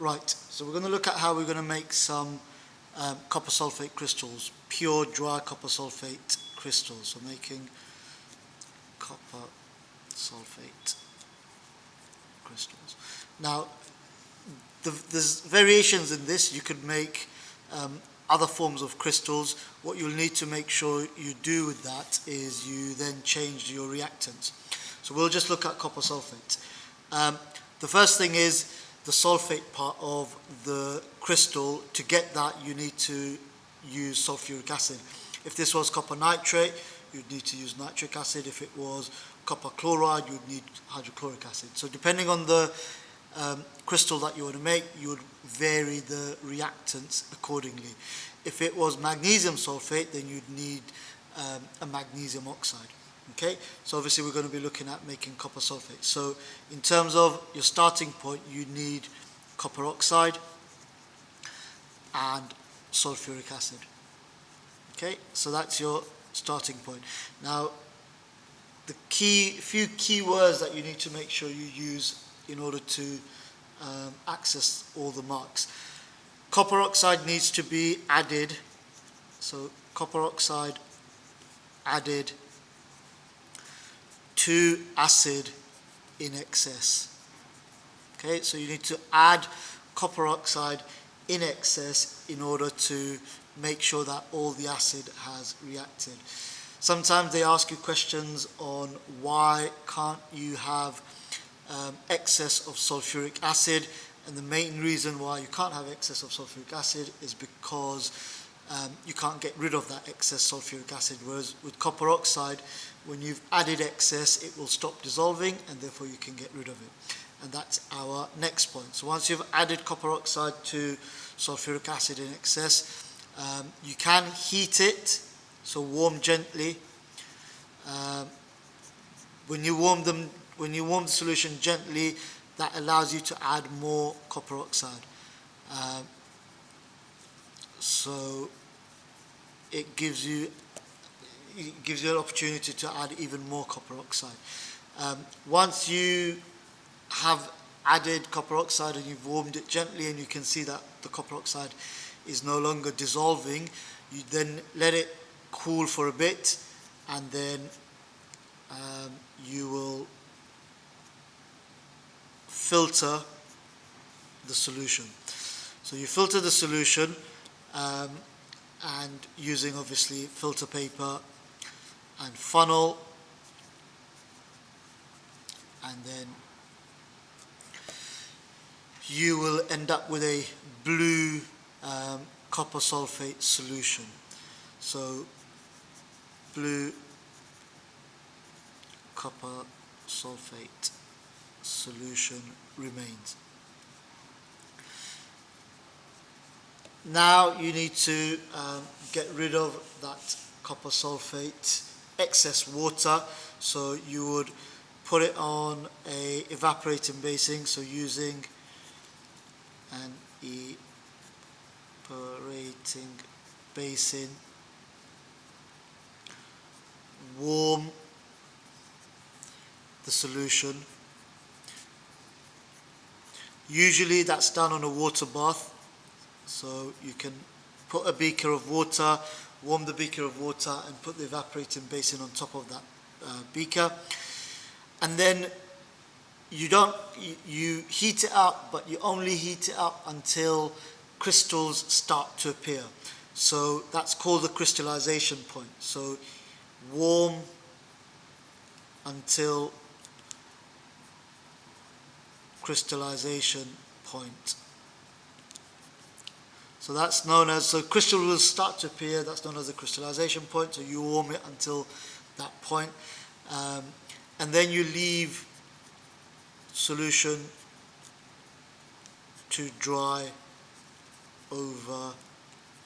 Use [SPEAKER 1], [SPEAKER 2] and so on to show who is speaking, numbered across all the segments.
[SPEAKER 1] Right, so we're going to look at how we're going to make some copper sulfate crystals, pure dry copper sulfate crystals. So making copper sulfate crystals. Now, there's variations in this. You could make other forms of crystals. What you'll need to make sure you do with that is you then change your reactants. So we'll just look at copper sulfate. The first thing is the sulfate part of the crystal. To get that, you need to use sulfuric acid. If this was copper nitrate, you'd need to use nitric acid. If it was copper chloride, you'd need hydrochloric acid. So depending on the crystal that you want to make, you would vary the reactants accordingly. If it was magnesium sulfate, then you'd need a magnesium oxide. Okay, so obviously we're going to be looking at making copper sulfate. So in terms of your starting point, you need copper oxide and sulfuric acid. Okay, so that's your starting point. Now, the few key words that you need to make sure you use in order to access all the marks. Copper oxide needs to be added. So copper oxide added to acid in excess. Okay, so you need to add copper oxide in excess in order to make sure that all the acid has reacted. Sometimes they ask you questions on why can't you have excess of sulfuric acid, and the main reason why you can't have excess of sulfuric acid is because you can't get rid of that excess sulfuric acid, whereas with copper oxide, when you've added excess, it will stop dissolving and therefore you can get rid of it. And that's our next point. So once you've added copper oxide to sulfuric acid in excess, you can heat it, so warm gently. When you warm the solution gently, that allows you to add more copper oxide. So it gives you an opportunity to add even more copper oxide. Once you have added copper oxide and you've warmed it gently and you can see that the copper oxide is no longer dissolving, you then let it cool for a bit, and then you will filter the solution. So you filter the solution and using obviously filter paper and funnel, and then you will end up with a blue copper sulfate solution. So blue copper sulfate solution remains. Now you need to get rid of that copper sulfate excess water, so you would put it on a evaporating basin, so using an evaporating basin, warm the solution. Usually that's done on a water bath, so you can put a beaker of water, warm the beaker of water and put the evaporating basin on top of that beaker, and then you heat it up, but you only heat it up until crystals start to appear. So that's called the crystallization point. So warm until crystallization point. So that's known as, so crystal will start to appear, that's known as the crystallization point, so you warm it until that point. And then you leave solution to dry over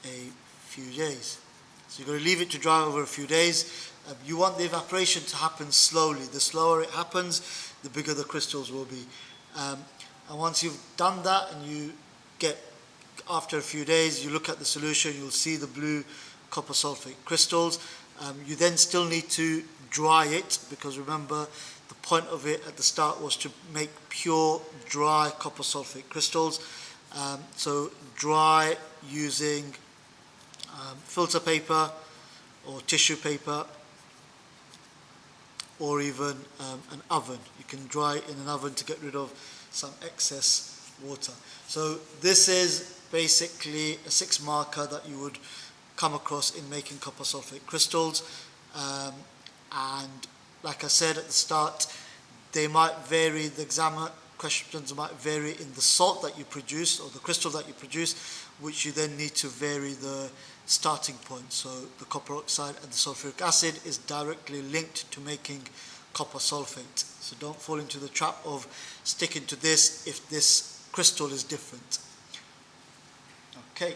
[SPEAKER 1] a few days. So you're going to leave it to dry over a few days. You want the evaporation to happen slowly. The slower it happens, the bigger the crystals will be. And once you've done that and you get, after a few days, you look at the solution, you'll see the blue copper sulfate crystals. You then still need to dry it, because remember, the point of it at the start was to make pure dry copper sulfate crystals. So dry using filter paper or tissue paper, or even an oven. You can dry in an oven to get rid of some excess water. So this is basically a 6 marker that you would come across in making copper sulfate crystals. And like I said at the start, they might vary, the exam questions might vary in the salt that you produce or the crystal that you produce, which you then need to vary the starting point. So the copper oxide and the sulfuric acid is directly linked to making copper sulfate. So don't fall into the trap of sticking to this if this crystal is different. Okay.